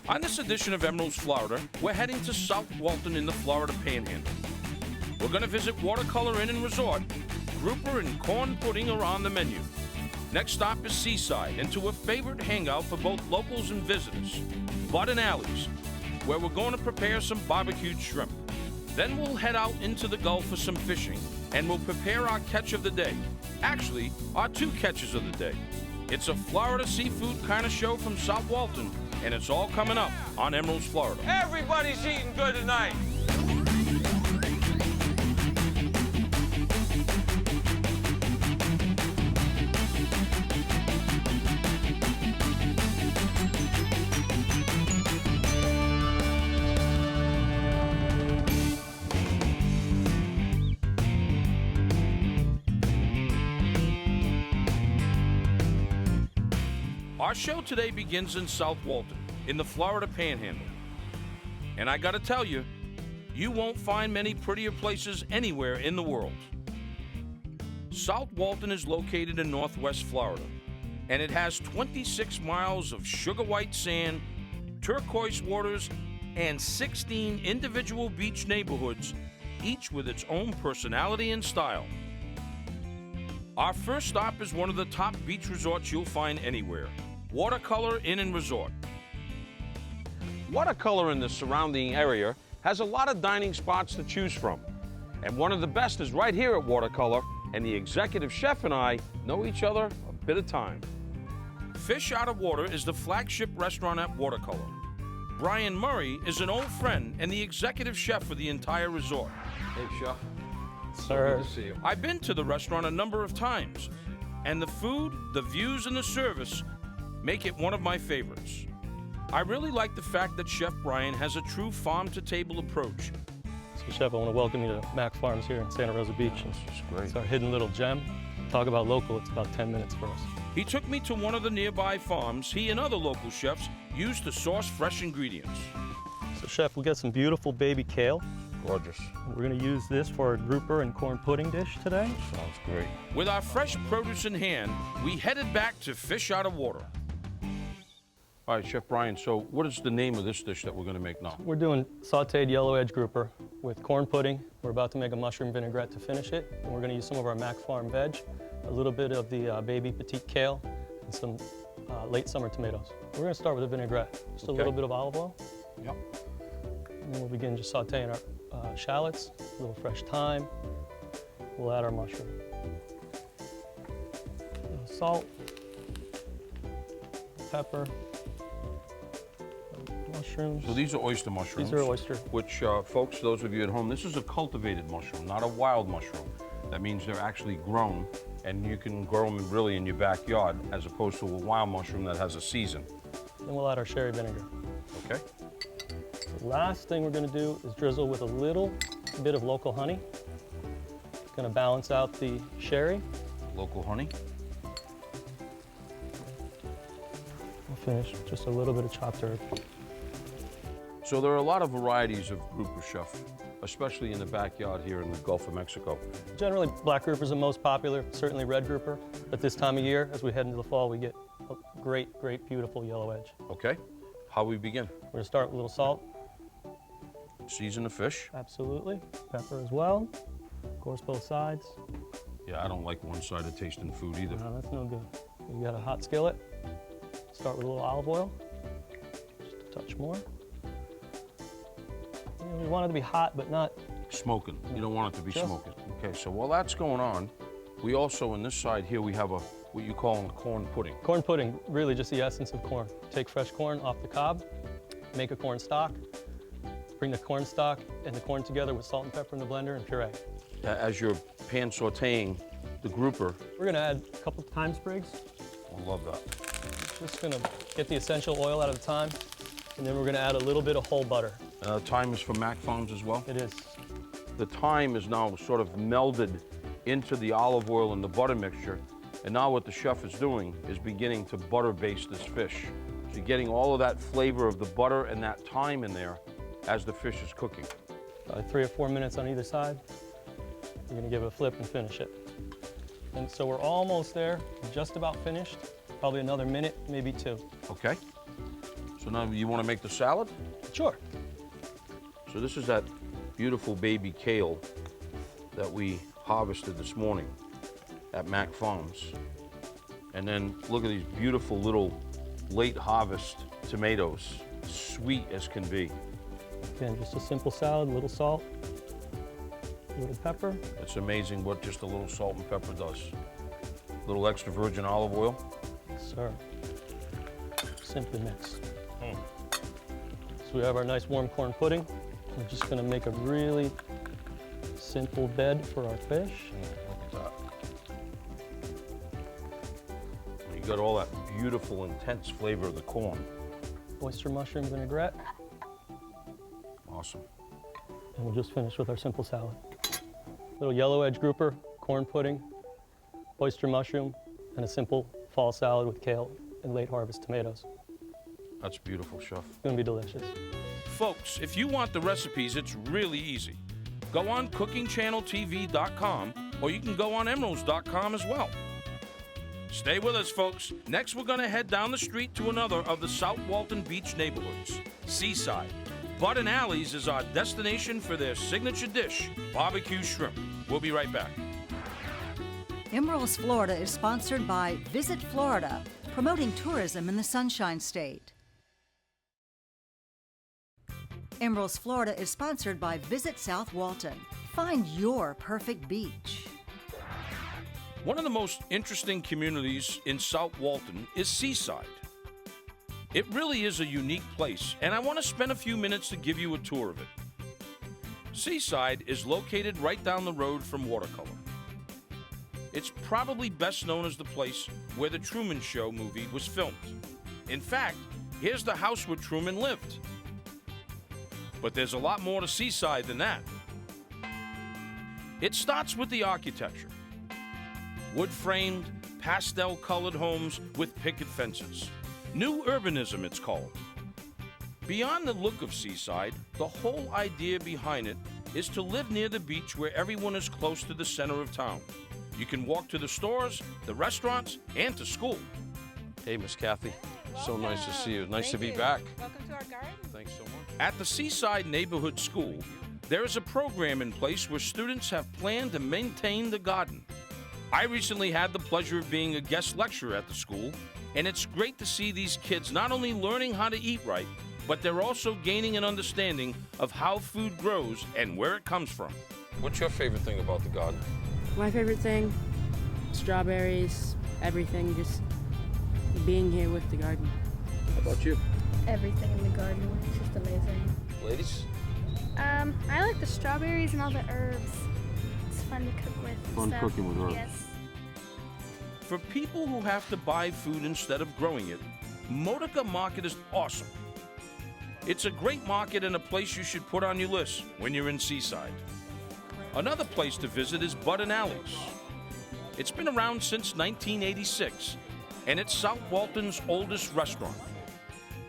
On this edition of Emeril's Florida, we're heading to South Walton in the Florida Panhandle. We're going to visit Watercolor Inn and Resort. Grouper and corn pudding are on the menu. Next stop is Seaside, into a favorite hangout for both locals and visitors, Bud and Alley's, where we're going to prepare some barbecued shrimp. Then we'll head out into the Gulf for some fishing, and we'll prepare our catch of the day. Actually, our two catches of the day. It's a Florida seafood kind of show from South Walton, and it's all coming up on Emeril's Florida. Everybody's eating good tonight. Our show today begins in South Walton, in the Florida Panhandle. And I gotta tell you, you won't find many prettier places anywhere in the world. South Walton is located in northwest Florida, and it has 26 miles of sugar white sand, turquoise waters, and 16 individual beach neighborhoods, each with its own personality and style. Our first stop is one of the top beach resorts you'll find anywhere, Watercolor Inn and Resort. Watercolor in the surrounding area has a lot of dining spots to choose from. And one of the best is right here at Watercolor, and the executive chef and I know each other a bit of time. Fish Out of Water is the flagship restaurant at Watercolor. Brian Murray is an old friend and the executive chef for the entire resort. Hey, chef. Sir. Good to see you. I've been to the restaurant a number of times, and the food, the views, and the service make it one of my favorites. I really like the fact that Chef Brian has a true farm-to-table approach. So, Chef, I want to welcome you to Mac Farms here in Santa Rosa Beach. This is great. It's our hidden little gem. Talk about local, it's about 10 minutes for us. He took me to one of the nearby farms he and other local chefs use to source fresh ingredients. So, Chef, we got some beautiful baby kale. Gorgeous. We're going to use this for our grouper and corn pudding dish today. Sounds great. With our fresh produce in hand, we headed back to Fish Out of Water. All right, Chef Brian, so what is the name of this dish that we're going to make now? We're doing sauteed yellow edge grouper with corn pudding. We're about to make a mushroom vinaigrette to finish it. And we're going to use some of our Mac Farm veg, a little bit of the baby petite kale, and some late summer tomatoes. We're going to start with a vinaigrette. Just a little bit of olive oil. Yep. And then we'll begin just sauteing our shallots, a little fresh thyme. We'll add our mushroom. A little salt, pepper, mushrooms. So these are oyster mushrooms. These are oyster. Which, folks, those of you at home, this is a cultivated mushroom, not a wild mushroom. That means they're actually grown, and you can grow them really in your backyard, as opposed to a wild mushroom that has a season. Then we'll add our sherry vinegar. Okay? The last thing we're going to do is drizzle with a little bit of local honey. Going to balance out the sherry. Local honey. We'll finish with just a little bit of chopped herb. So there are a lot of varieties of grouper, chef, especially in the backyard here in the Gulf of Mexico. Generally, black grouper is the most popular, certainly red grouper. But this time of year, as we head into the fall, we get a great, beautiful yellow edge. Okay? How we begin? We're going to start with a little salt. Season the fish. Absolutely. Pepper as well. Of course, both sides. Yeah, I don't like one-sided tasting food either. No, that's no good. We got a hot skillet. Start with a little olive oil. Just a touch more. And we want it to be hot, but not Smoking. You don't want it to be Just- smoking. Okay, so while that's going on, we also, on this side here, we have what you call a corn pudding. corn pudding. Really just the essence of corn. Take fresh corn off the cob, make a corn stock, bring the corn stock and the corn together with salt and pepper in the blender and puree. As you're pan sauteing the grouper, We're gonna add a couple thyme sprigs. I love that. Just gonna get the essential oil out of the thyme, and then we're gonna add a little bit of whole butter. Thyme is from Mac Farms as well. It is. The thyme is now sort of melded into the olive oil and the butter mixture, and now what the chef is doing is beginning to butter baste this fish. So you're getting all of that flavor of the butter and that thyme in there as the fish is cooking. 3 or 4 minutes on either side. You're gonna give it a flip and finish it. And so we're almost there, just about finished. Probably another minute, maybe 2. Okay? So now you want to make the salad? Sure. So this is that beautiful baby kale that we harvested this morning at Mac Farms. And then look at these beautiful little late harvest tomatoes, sweet as can be. Again, just a simple salad, a little salt, a little pepper. It's amazing what just a little salt and pepper does. A little extra virgin olive oil. Sir. Simply mix. So we have our nice warm corn pudding. We're just going to make a really simple bed for our fish. Look at that. You got all that beautiful, intense flavor of the corn. Oyster mushroom vinaigrette. Awesome. And we'll just finish with our simple salad. Little yellow edge grouper, corn pudding, oyster mushroom, and a simple fall salad with kale and late harvest tomatoes. That's beautiful, Chef. It's going to be delicious. Folks, if you want the recipes, it's really easy. Go on cookingchanneltv.com or you can go on emerils.com as well. Stay with us, folks. Next, we're going to head down the street to another of the South Walton Beach neighborhoods, Seaside. Bud and Alley's is our destination for their signature dish, barbecue shrimp. We'll be right back. Emeril Florida is sponsored by Visit Florida, promoting tourism in the Sunshine State. Emeril Florida is sponsored by Visit South Walton. Find your perfect beach. One of the most interesting communities in South Walton is Seaside. It really is a unique place, and I want to spend a few minutes to give you a tour of it. Seaside is located right down the road from Watercolor. It's probably best known as the place where the Truman Show movie was filmed. In fact, here's the house where Truman lived. But there's a lot more to Seaside than that. It starts with the architecture. Wood-framed, pastel-colored homes with picket fences. New urbanism, it's called. Beyond the look of Seaside, the whole idea behind it is to live near the beach where everyone is close to the center of town. You can walk to the stores, the restaurants, and to school. Hey, Miss Kathy. So nice to see you. Nice to be you. back. Welcome to our garden. Thanks so much. At the Seaside Neighborhood School, there is a program in place where students have planned to maintain the garden. I recently had the pleasure of being a guest lecturer at the school, and it's great to see these kids not only learning how to eat right, but they're also gaining an understanding of how food grows and where it comes from. What's your favorite thing about the garden? My favorite thing, strawberries, everything, just being here with the garden. How about you? Everything in the garden. It's just amazing. Ladies? I like the strawberries and all the herbs. It's fun to cook with. Fun stuff. cooking with herbs. Yes. For people who have to buy food instead of growing it, Modica Market is awesome. It's a great market and a place you should put on your list when you're in Seaside. Another place to visit is Bud and Alley's. It's been around since 1986, and it's South Walton's oldest restaurant.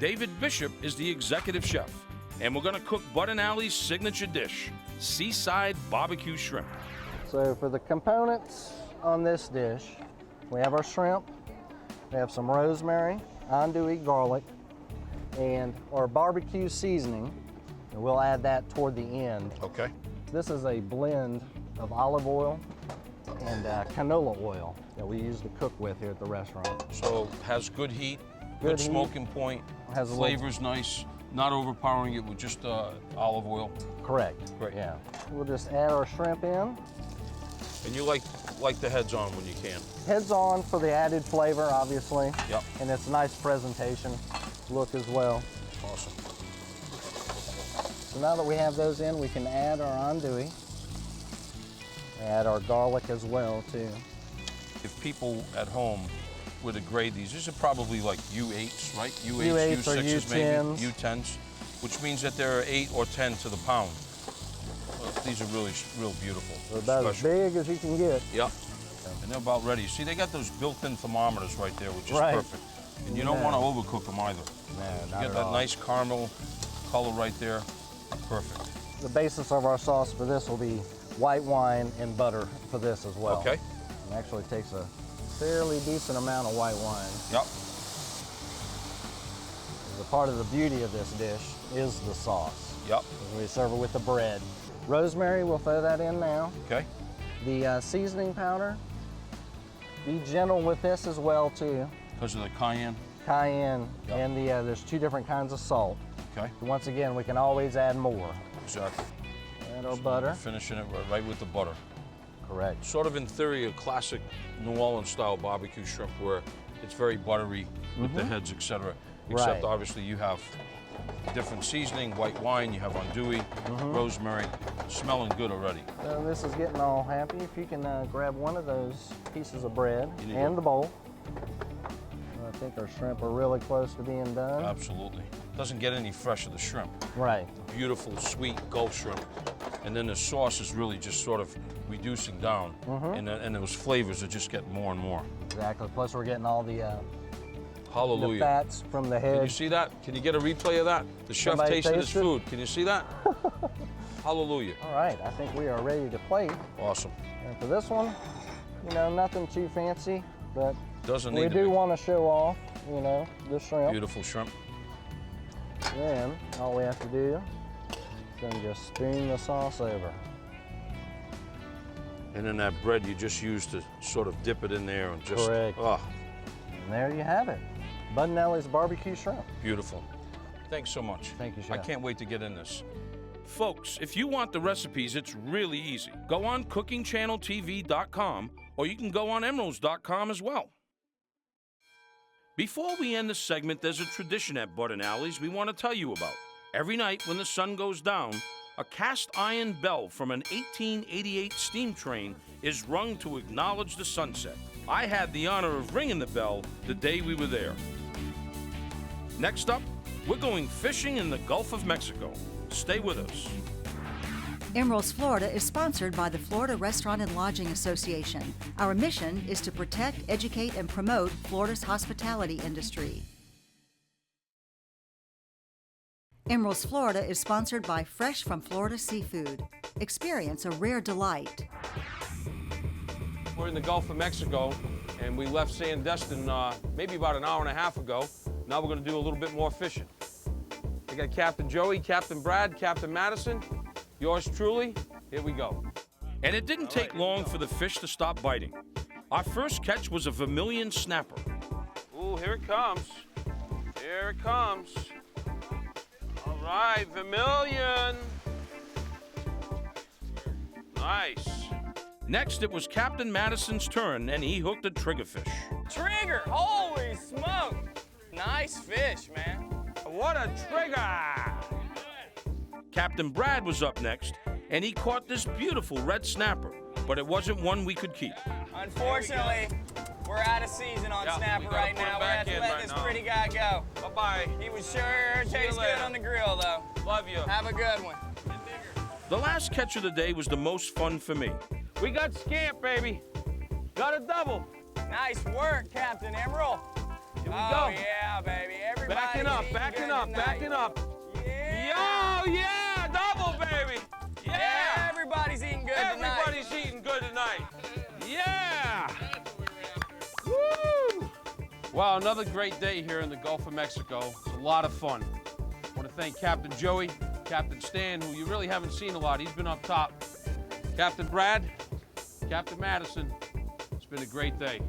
David Bishop is the executive chef, and we're going to cook Bud and Alley's signature dish, Seaside barbecue shrimp. So for the components on this dish, we have our shrimp, we have some rosemary, andouille garlic, and our barbecue seasoning, and we'll add that toward the end. Okay. This is a blend of olive oil and canola oil that we use to cook with here at the restaurant. So has good heat, good Good heat. smoking point, Has a little- flavor's nice, not overpowering it with just olive oil. Correct. Great. Yeah. We'll just add our shrimp in. And you like the heads on when you can. Heads on for the added flavor, obviously. Yep. And it's a nice presentation look as well. Awesome. So now that we have those in, we can add our andouille. Add our garlic as well, too. If people at home were to grade these are probably like U8s, right? U8s or U6s maybe, U10s. U10s, which means that they're 8 or 10 to the pound. Well, these are really, real beautiful. They're about as Special. big as you can get. Yep. And they're about ready. See, they got those built-in thermometers right there, which is Right. perfect. And you don't Yeah. want to overcook them either. No, You not get at that all. nice caramel color right there. Perfect. The basis of our sauce for this will be white wine and butter for this as well. Okay. It actually takes a fairly decent amount of white wine. Yep. The part of the beauty of this dish is the sauce. Yep. We serve it with the bread. Rosemary, we'll throw that in now. Okay. The seasoning powder, be gentle with this as well too. Because of the cayenne? Cayenne, Yep. and there's 2 different kinds of salt. Okay. Once again, we can always add more. Exactly. Add our butter. Finishing it right with the butter. Correct. Sort of in theory, a classic New Orleans style barbecue shrimp where it's very buttery with the heads, etc. Except Right. obviously you have different seasoning, white wine, you have andouille, rosemary, smelling good already. So this is getting all happy. If you can grab one of those pieces of bread You need and to- the bowl. I think our shrimp are really close to being done. Absolutely. Doesn't get any fresher, the shrimp. Right. Beautiful, sweet Gulf shrimp. And then the sauce is really just sort of reducing down. And those flavors are just getting more and more. Exactly. Plus we're getting all the Hallelujah. fats from the Can you head. see that? Can you get a replay of that? The chef Somebody tasted his taste it? food. Can you see that? Hallelujah. All right, I think we are ready to plate. Awesome. And for this one, nothing too fancy, but Doesn't we need to do be. want to show off, the shrimp. Beautiful shrimp. Then all we have to do is then just spoon the sauce over. And then that bread you just used to sort of dip it in there and just, Correct. oh, And there you have it, Bud and Ellie's barbecue shrimp. beautiful. Thanks so much. Thank you, I Chef. can't wait to get in this. Folks, if you want the recipes, it's really easy. Go on cookingchanneltv.com or you can go on emerils.com as well. Before we end the segment, there's a tradition at Bud and Alley's we want to tell you about. Every night when the sun goes down, a cast iron bell from an 1888 steam train is rung to acknowledge the sunset. I had the honor of ringing the bell the day we were there. Next up, we're going fishing in the Gulf of Mexico. Stay with us. Emeril Florida is sponsored by the Florida Restaurant and Lodging Association. Our mission is to protect, educate, and promote Florida's hospitality industry. Emeril Florida is sponsored by Fresh from Florida Seafood. Experience a rare delight. We're in the Gulf of Mexico, and we left Sandestin maybe about an hour and a half ago. Now we're going to do a little bit more fishing. I got Captain Joey, Captain Brad, Captain Madison, yours truly. Here we go. And it didn't take long for the fish to stop biting. Our first catch was a vermilion snapper. Ooh, here it comes. Here it comes. All right, vermilion. Nice. Next, it was Captain Madison's turn, and he hooked a triggerfish. Trigger! Holy smoke! Nice fish, man. What a trigger! Captain Brad was up next, and he caught this beautiful red snapper, but it wasn't one we could keep. Unfortunately, we're out of season on Yeah, we snapper gotta right put him now. We're back gonna in let right this now. pretty guy go. Bye-bye. He was sure you tastes later. good on the grill, though. Love you. Have a good one. The last catch of the day was the most fun for me. We got scamp, baby. Got a double. Nice work, Captain Emeril. Here we Oh, go. yeah, baby. Everybody's Backing up, eating backing good up, tonight. backing up. Yeah. Yo, yeah, double, baby. Yeah. Everybody's eating good tonight. Everybody's eating good tonight. Yeah. Woo. Wow, another great day here in the Gulf of Mexico. It's a lot of fun. I want to thank Captain Joey, Captain Stan, who you really haven't seen a lot. He's been up top. Captain Brad, Captain Madison. It's been a great day.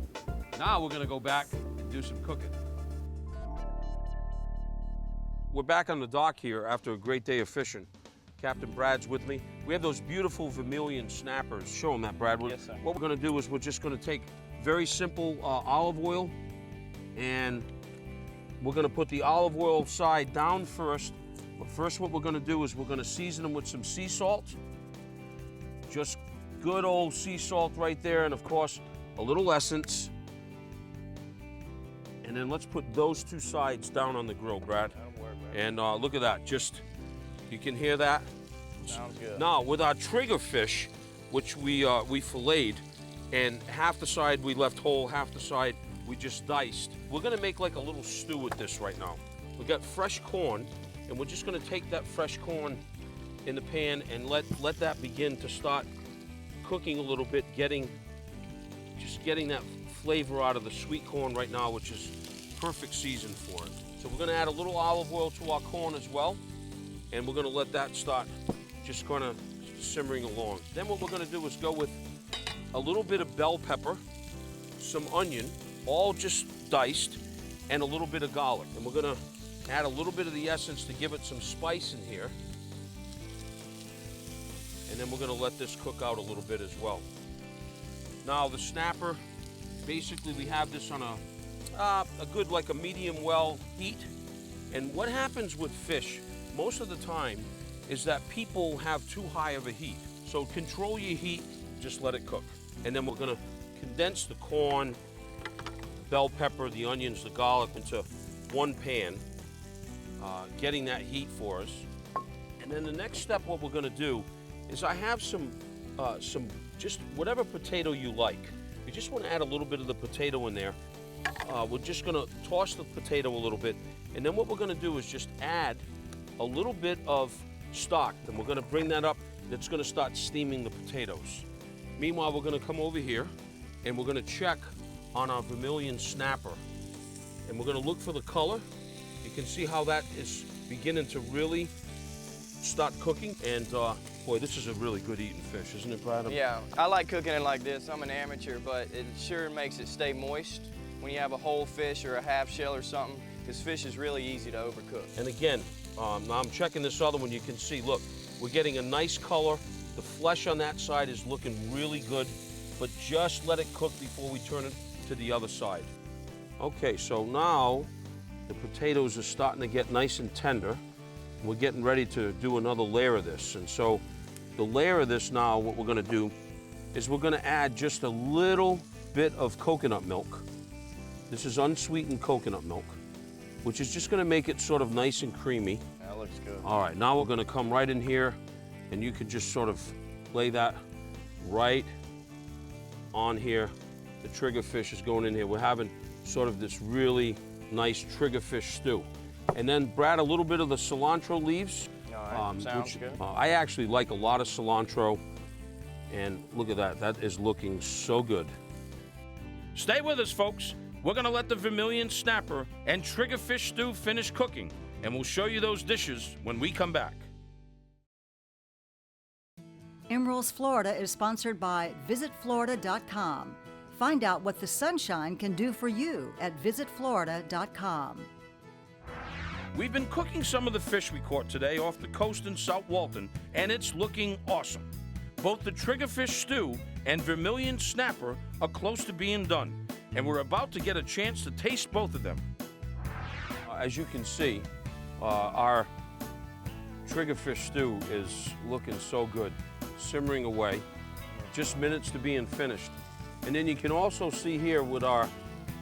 Now we're going to go back and do some cooking. We're back on the dock here after a great day of fishing. Captain Brad's with me. We have those beautiful vermilion snappers. Show them that, Brad. Yes, sir. What we're going to do is we're just going to take very simple olive oil, and we're going to put the olive oil side down first. But first what we're going to do is we're going to season them with some sea salt. Just good old sea salt right there, and of course, a little essence. And then let's put those two sides down on the grill, Brad. And look at that, just, you can hear that? Sounds good. Now, with our trigger fish, which we filleted, and half the side we left whole, half the side we just diced, we're gonna make like a little stew with this right now. We got fresh corn, and we're just gonna take that fresh corn in the pan and let that begin to start cooking a little bit, just getting that flavor out of the sweet corn right now, which is perfect season for it. So we're gonna add a little olive oil to our corn as well, and we're gonna let that start just kind of simmering along. Then what we're gonna do is go with a little bit of bell pepper, some onion, all just diced, and a little bit of garlic. And we're gonna add a little bit of the essence to give it some spice in here. And then we're gonna let this cook out a little bit as well. Now the snapper, basically we have this on a good, like a medium well heat. And what happens with fish most of the time is that people have too high of a heat. So control your heat, just let it cook. And then we're gonna condense the corn, bell pepper, the onions, the garlic into one pan, getting that heat for us. And then the next step, what we're gonna do is I have some just whatever potato you like. You just wanna add a little bit of the potato in there. We're just gonna toss the potato a little bit. And then what we're gonna do is just add a little bit of stock. And we're gonna bring that up. It's gonna start steaming the potatoes. Meanwhile, we're gonna come over here and we're gonna check on our vermilion snapper. And we're gonna look for the color. You can see how that is beginning to really start cooking. And boy, this is a really good eating fish, isn't it, Brad? Yeah, I like cooking it like this. I'm an amateur, but it sure makes it stay moist when you have a whole fish or a half shell or something, because fish is really easy to overcook. And again, now I'm checking this other one. You can see, look, we're getting a nice color. The flesh on that side is looking really good, but just let it cook before we turn it to the other side. Okay, so now the potatoes are starting to get nice and tender. We're getting ready to do another layer of this. And so the layer of this now, what we're gonna do is we're gonna add just a little bit of coconut milk. This is unsweetened coconut milk, which is just gonna make it sort of nice and creamy. That looks good. All right, now we're gonna come right in here and you can just sort of lay that right on here. The trigger fish is going in here. We're having sort of this really nice trigger fish stew. And then, Brad, a little bit of the cilantro leaves. All right, sounds good. I actually like a lot of cilantro. And look at that, that is looking so good. Stay with us, folks. We're gonna let the vermilion snapper and triggerfish stew finish cooking, and we'll show you those dishes when we come back. Emeril Florida is sponsored by visitflorida.com. Find out what the sunshine can do for you at visitflorida.com. We've been cooking some of the fish we caught today off the coast in South Walton, and it's looking awesome. Both the triggerfish stew and vermilion snapper are close to being done, and we're about to get a chance to taste both of them. As you can see, our triggerfish stew is looking so good, simmering away, just minutes to being finished. And then you can also see here with our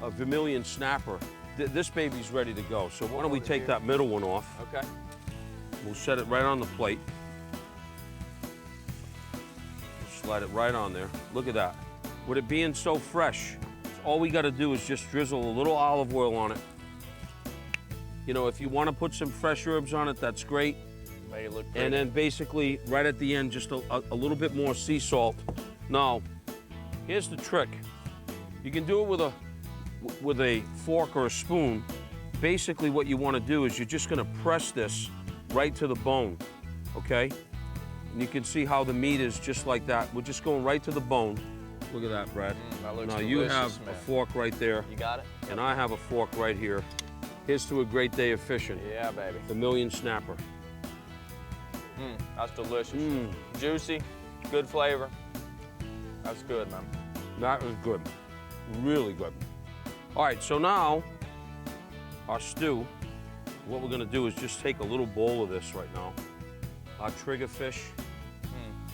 vermilion snapper, this baby's ready to go. So why don't we take that middle one off? Okay. We'll set it right on the plate. Slide it right on there. Look at that. With it being so fresh, all we got to do is just drizzle a little olive oil on it. You know, if you want to put some fresh herbs on it, that's great. Make it look pretty. And then basically, right at the end, just a little bit more sea salt. Now, here's the trick. You can do it with a fork or a spoon. Basically, what you want to do is you're just going to press this right to the bone, okay? And you can see how the meat is just like that. We're just going right to the bone. Look at that, Brad. That looks now delicious, you have man. a fork right there. You got it? And I have a fork right here. Here's to a great day of fishing. Yeah, baby. Vermilion snapper. That's delicious. Mm. Juicy, good flavor. That's good, man. That was good. Really good. All right, so now our stew, what we're gonna do is just take a little bowl of this right now. Our triggerfish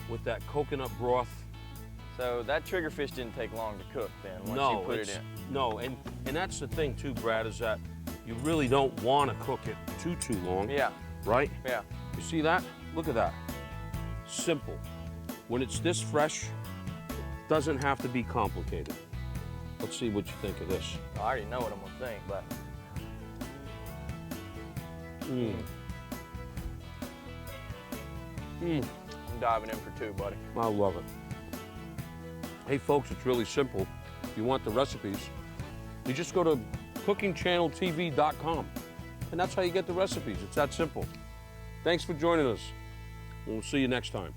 with that coconut broth. So that triggerfish didn't take long to cook then, once No, you put it in. No, and that's the thing too, Brad, is that you really don't want to cook it too long. Yeah, Right? yeah. You see that? Look at that. Simple. When it's this fresh, it doesn't have to be complicated. Let's see what you think of this. I already know what I'm gonna think, but I'm diving in for two, buddy. I love it. Hey folks, it's really simple. If you want the recipes, you just go to cookingchanneltv.com And that's how you get the recipes. It's that simple. Thanks for joining us. We'll see you next time.